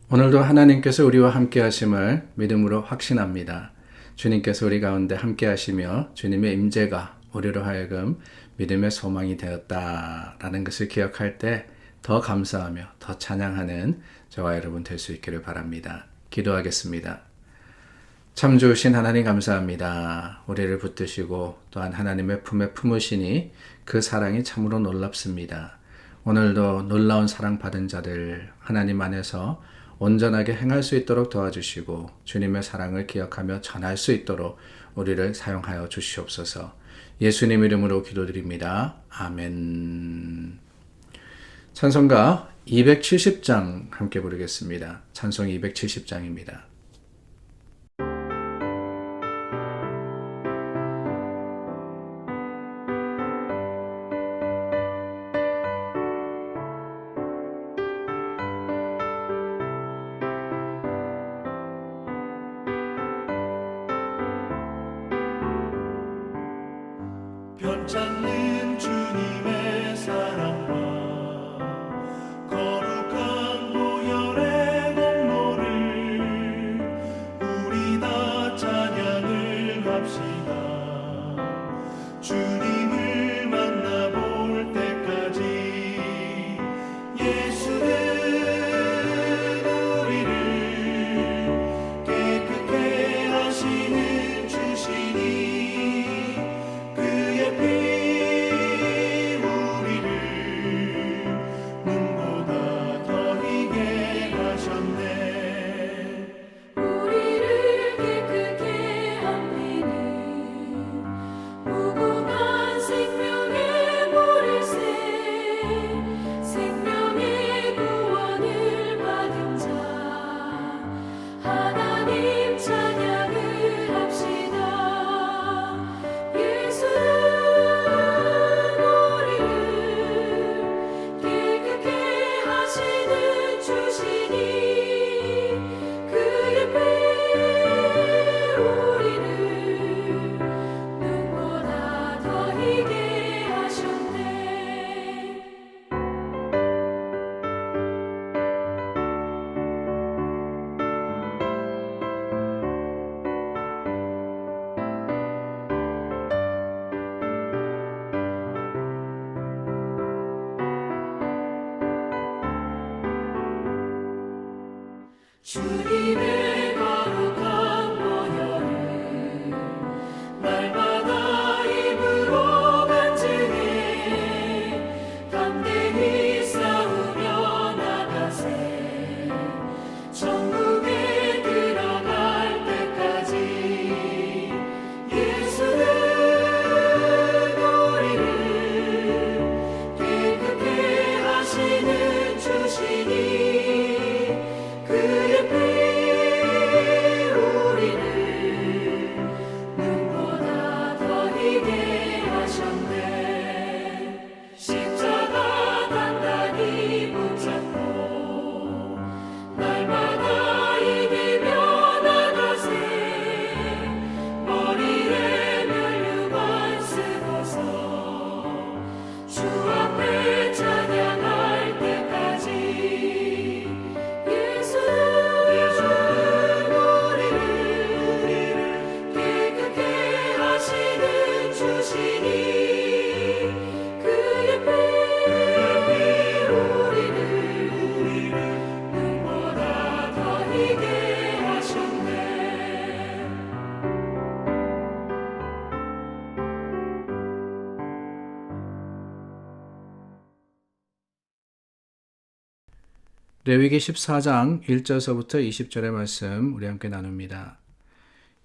오늘도 하나님께서 우리와 함께 하심을 믿음으로 확신합니다. 주님께서 우리 가운데 함께 하시며 주님의 임재가 우리로 하여금 믿음의 소망이 되었다라는 것을 기억할 때 더 감사하며 더 찬양하는 저와 여러분 될 수 있기를 바랍니다. 기도하겠습니다. 참 좋으신 하나님 감사합니다. 우리를 붙드시고 또한 하나님의 품에 품으시니 그 사랑이 참으로 놀랍습니다. 오늘도 놀라운 사랑 받은 자들 하나님 안에서 온전하게 행할 수 있도록 도와주시고 주님의 사랑을 기억하며 전할 수 있도록 우리를 사용하여 주시옵소서. 예수님 이름으로 기도드립니다. 아멘. 찬송가 270장 함께 부르겠습니다. 찬송 270장입니다. 변찮는 주님의 사랑과 거룩한 보혈의 공로를 우리 다 찬양을 합시다. 주님을 만나볼 때까지 예수는 우리를 깨끗게 하시는 주시니 주님의 거룩한 보혈을 날마다 입으로 간증해 담대히 싸우며 나가세. 천국에 들어갈 때까지 예수는 우리를 깨끗게 하시는 주시니 레위기 14장 1절서부터 20절의 말씀 우리 함께 나눕니다.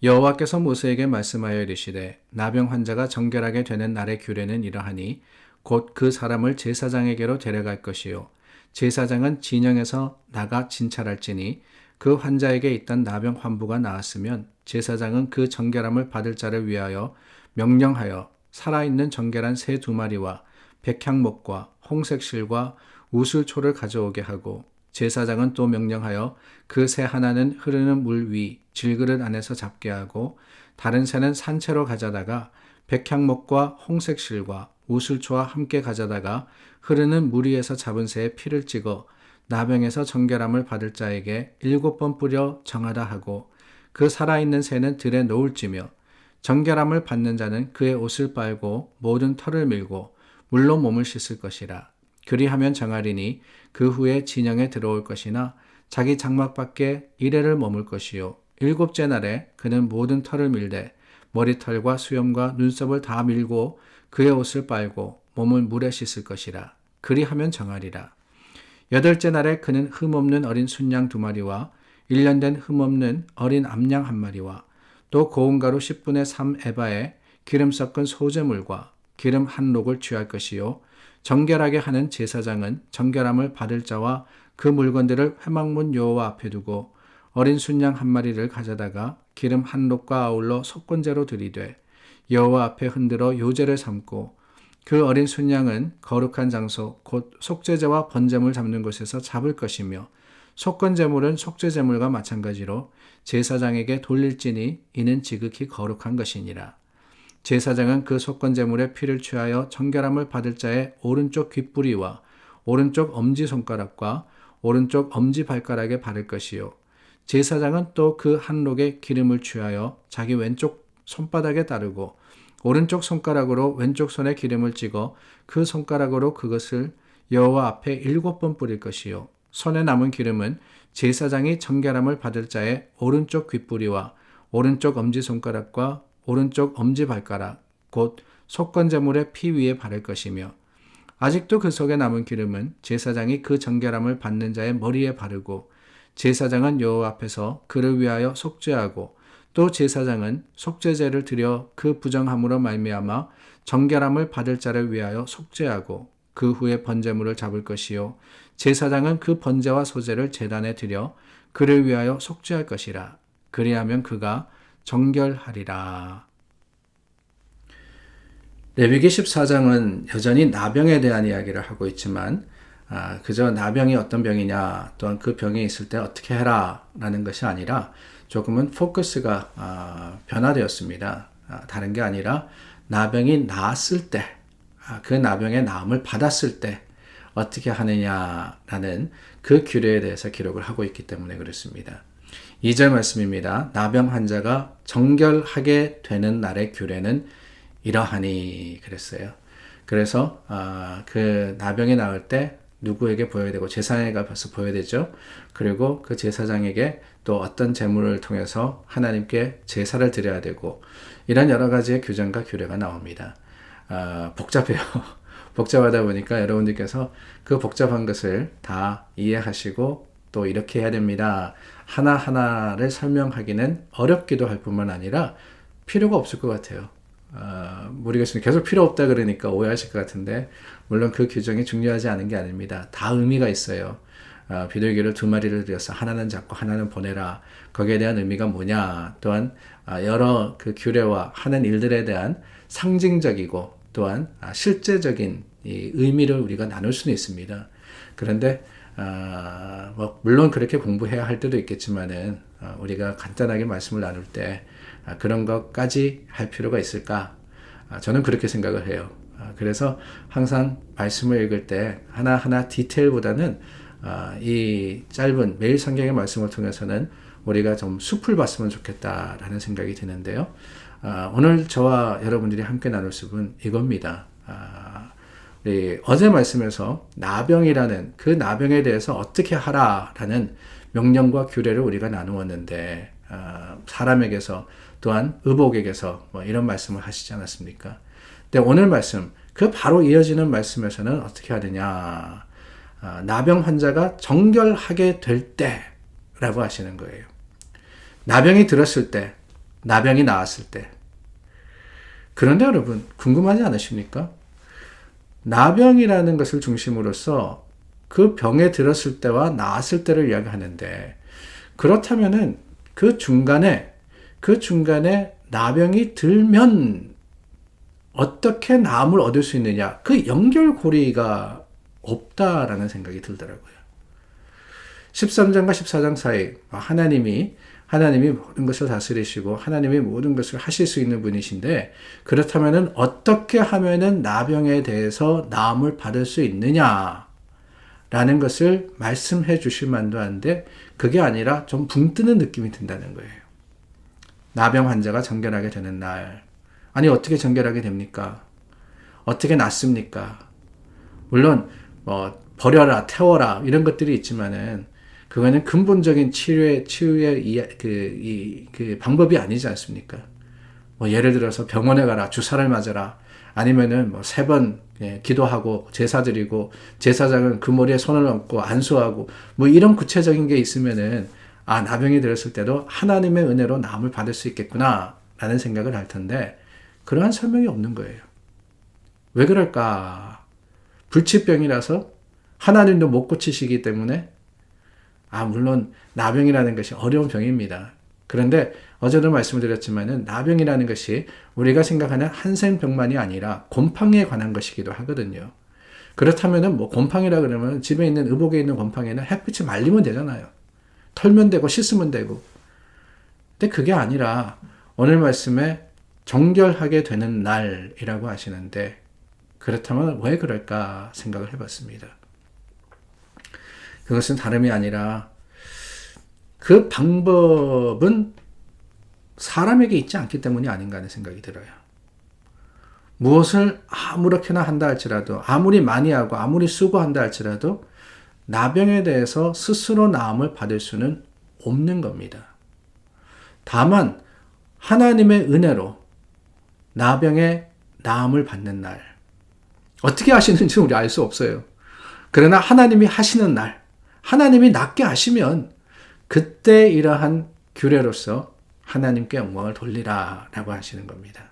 여호와께서 모세에게 말씀하여 이르시되 나병 환자가 정결하게 되는 날의 규례는 이러하니 곧 그 사람을 제사장에게로 데려갈 것이요 제사장은 진영에서 나가 진찰할지니 그 환자에게 있던 나병 환부가 나았으면 제사장은 그 정결함을 받을 자를 위하여 명령하여 살아있는 정결한 새 2마리와 백향목과 홍색실과 우슬초를 가져오게 하고 제사장은 또 명령하여 그 새 하나는 흐르는 물 위 질그릇 안에서 잡게 하고 다른 새는 산채로 가져다가 백향목과 홍색실과 우슬초와 함께 가져다가 흐르는 물 위에서 잡은 새의 피를 찍어 나병에서 정결함을 받을 자에게 7번 뿌려 정하다 하고 그 살아있는 새는 들에 놓을지며 정결함을 받는 자는 그의 옷을 빨고 모든 털을 밀고 물로 몸을 씻을 것이라. 그리하면 정하리니 그 후에 진영에 들어올 것이나 자기 장막 밖에 이레를 머물 것이요 7째 날에 그는 모든 털을 밀되 머리털과 수염과 눈썹을 다 밀고 그의 옷을 빨고 몸을 물에 씻을 것이라. 그리하면 정하리라. 8째 날에 그는 흠없는 어린 순양 2마리와 1년 된 흠없는 어린 암양 1마리와 또 고운 가루 10분의 3 에바에 기름 섞은 소제물과 기름 한 록을 취할 것이요 정결하게 하는 제사장은 정결함을 받을 자와 그 물건들을 회막문 여호와 앞에 두고 어린 순양 1마리를 가져다가 기름 한 록과 아울러 속건제로 들이되 여호와 앞에 흔들어 요제를 삼고 그 어린 순양은 거룩한 장소 곧 속죄제와 번제물 잡는 곳에서 잡을 것이며 속건제물은 속죄제물과 마찬가지로 제사장에게 돌릴지니 이는 지극히 거룩한 것이니라. 제사장은 그 속건제물의 피를 취하여 정결함을 받을 자의 오른쪽 귓뿌리와 오른쪽 엄지손가락과 오른쪽 엄지발가락에 바를 것이요 제사장은 또 그 한 록에 기름을 취하여 자기 왼쪽 손바닥에 따르고 오른쪽 손가락으로 왼쪽 손에 기름을 찍어 그 손가락으로 그것을 여호와 앞에 7번 뿌릴 것이요 손에 남은 기름은 제사장이 정결함을 받을 자의 오른쪽 귓뿌리와 오른쪽 엄지손가락과 오른쪽 엄지발가락 곧 속건제물의 피 위에 바를 것이며 아직도 그 속에 남은 기름은 제사장이 그 정결함을 받는 자의 머리에 바르고 제사장은 여호와 앞에서 그를 위하여 속죄하고 또 제사장은 속죄제를 드려 그 부정함으로 말미암아 정결함을 받을 자를 위하여 속죄하고 그 후에 번제물을 잡을 것이요 제사장은 그 번제와 소제를 제단에 드려 그를 위하여 속죄할 것이라. 그리하면 그가 정결하리라. 레위기 14장은 여전히 나병에 대한 이야기를 하고 있지만 그저 나병이 어떤 병이냐 또한 그 병이 있을 때 어떻게 해라 라는 것이 아니라 조금은 포커스가 변화되었습니다. 다른 게 아니라 나병이 나았을 때, 그 나병의 나음을 받았을 때 어떻게 하느냐라는 그 규례에 대해서 기록을 하고 있기 때문에 그렇습니다. 2절 말씀입니다. 나병 환자가 정결하게 되는 날의 규례는 이러하니 그랬어요. 그래서 그 나병이 나을 때 누구에게 보여야 되고 제사장에게 가서 보여야 되죠. 그리고 그 제사장에게 또 어떤 제물을 통해서 하나님께 제사를 드려야 되고 이런 여러 가지의 규정과 규례가 나옵니다. 복잡해요. 복잡하다 보니까 여러분들께서 그 복잡한 것을 다 이해하시고 또 이렇게 해야 됩니다. 하나하나를 설명하기는 어렵기도 할 뿐만 아니라 필요가 없을 것 같아요. 모르겠습니다. 계속 필요 없다 그러니까 오해하실 것 같은데 물론 그 규정이 중요하지 않은 게 아닙니다. 다 의미가 있어요. 비둘기를 2마리를 들여서 하나는 잡고 하나는 보내라. 거기에 대한 의미가 뭐냐. 또한 여러 그 규례와 하는 일들에 대한 상징적이고 또한 실제적인 이 의미를 우리가 나눌 수는 있습니다. 그런데 물론 그렇게 공부해야 할 때도 있겠지만은 우리가 간단하게 말씀을 나눌 때 그런 것까지 할 필요가 있을까? 저는 그렇게 생각을 해요. 그래서 항상 말씀을 읽을 때 하나하나 디테일보다는 이 짧은 매일 성경의 말씀을 통해서는 우리가 좀 숲을 봤으면 좋겠다라는 생각이 드는데요. 오늘 저와 여러분들이 함께 나눌 숲은 이겁니다. 어제 말씀에서 나병이라는 그 나병에 대해서 어떻게 하라라는 명령과 규례를 우리가 나누었는데 사람에게서 또한 의복에게서 이런 말씀을 하시지 않았습니까? 근데 오늘 말씀 그 바로 이어지는 말씀에서는 어떻게 하느냐 나병 환자가 정결하게 될 때라고 하시는 거예요. 나병이 들었을 때 나병이 나았을 때 그런데 여러분 궁금하지 않으십니까? 나병이라는 것을 중심으로서 그 병에 들었을 때와 나았을 때를 이야기하는데 그렇다면은 그 중간에 나병이 들면 어떻게 나음을 얻을 수 있느냐 그 연결고리가 없다라는 생각이 들더라고요. 13장과 14장 사이 하나님이 모든 것을 다스리시고 하나님이 모든 것을 하실 수 있는 분이신데 그렇다면은 어떻게 하면은 나병에 대해서 나음을 받을 수 있느냐 라는 것을 말씀해 주실 만도 한데 그게 아니라 좀 붕 뜨는 느낌이 든다는 거예요. 나병 환자가 정결하게 되는 날. 아니 어떻게 정결하게 됩니까? 어떻게 낫습니까? 물론 버려라, 태워라 이런 것들이 있지만은 그거는 근본적인 치유의 그 방법이 아니지 않습니까? 예를 들어서 병원에 가라, 주사를 맞아라, 아니면은 3번 기도하고 제사 드리고 제사장은 그 머리에 손을 얹고 안수하고 이런 구체적인 게 있으면은 나병이 들었을 때도 하나님의 은혜로 나음을 받을 수 있겠구나 라는 생각을 할 텐데 그러한 설명이 없는 거예요. 왜 그럴까? 불치병이라서 하나님도 못 고치시기 때문에 물론 나병이라는 것이 어려운 병입니다. 그런데 어제도 말씀을 드렸지만은 나병이라는 것이 우리가 생각하는 한생병만이 아니라 곰팡이에 관한 것이기도 하거든요. 그렇다면은 곰팡이라 그러면 집에 있는 의복에 있는 곰팡이는 햇빛에 말리면 되잖아요. 털면 되고 씻으면 되고. 근데 그게 아니라 오늘 말씀에 정결하게 되는 날이라고 하시는데 그렇다면 왜 그럴까 생각을 해봤습니다. 그것은 다름이 아니라 그 방법은 사람에게 있지 않기 때문이 아닌가 하는 생각이 들어요. 무엇을 아무렇게나 한다 할지라도 아무리 많이 하고 아무리 수고한다 할지라도 나병에 대해서 스스로 나음을 받을 수는 없는 겁니다. 다만 하나님의 은혜로 나병의 나음을 받는 날 어떻게 하시는지 우리 알 수 없어요. 그러나 하나님이 하시는 날 하나님이 낫게 하시면 그때 이러한 규례로서 하나님께 영광을 돌리라 라고 하시는 겁니다.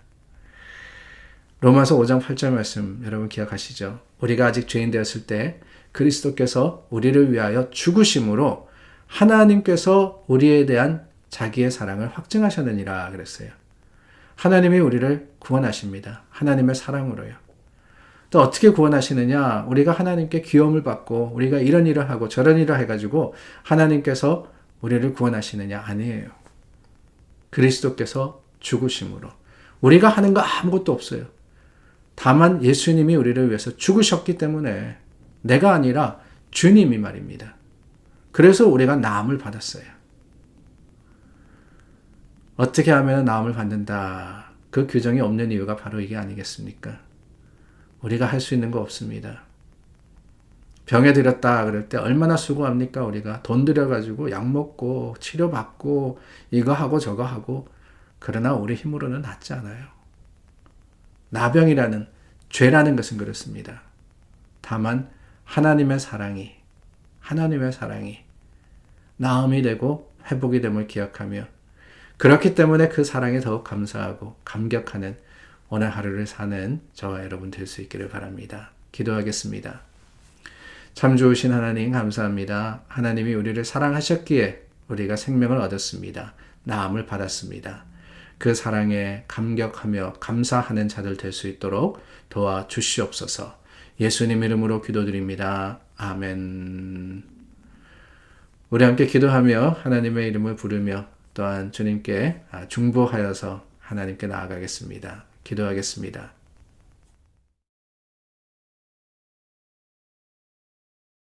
로마서 5장 8절 말씀 여러분 기억하시죠? 우리가 아직 죄인 되었을 때 그리스도께서 우리를 위하여 죽으심으로 하나님께서 우리에 대한 자기의 사랑을 확증하셨느니라 그랬어요. 하나님이 우리를 구원하십니다. 하나님의 사랑으로요. 또 어떻게 구원하시느냐? 우리가 하나님께 귀여움을 받고 우리가 이런 일을 하고 저런 일을 해가지고 하나님께서 우리를 구원하시느냐? 아니에요. 그리스도께서 죽으심으로. 우리가 하는 거 아무것도 없어요. 다만 예수님이 우리를 위해서 죽으셨기 때문에 내가 아니라 주님이 말입니다. 그래서 우리가 나음을 받았어요. 어떻게 하면 나음을 받는다? 그 규정이 없는 이유가 바로 이게 아니겠습니까? 우리가 할 수 있는 거 없습니다. 병에 들었다 그럴 때 얼마나 수고합니까? 우리가 돈 들여가지고 약 먹고 치료받고 이거 하고 저거 하고 그러나 우리 힘으로는 낫지 않아요. 나병이라는 죄라는 것은 그렇습니다. 다만 하나님의 사랑이 나음이 되고 회복이 됨을 기억하며 그렇기 때문에 그 사랑에 더욱 감사하고 감격하는 오늘 하루를 사는 저와 여러분 될 수 있기를 바랍니다. 기도하겠습니다. 참 좋으신 하나님 감사합니다. 하나님이 우리를 사랑하셨기에 우리가 생명을 얻었습니다. 나음을 받았습니다. 그 사랑에 감격하며 감사하는 자들 될 수 있도록 도와주시옵소서. 예수님 이름으로 기도드립니다. 아멘. 우리 함께 기도하며 하나님의 이름을 부르며 또한 주님께 중보하여서 하나님께 나아가겠습니다. 기도하겠습니다.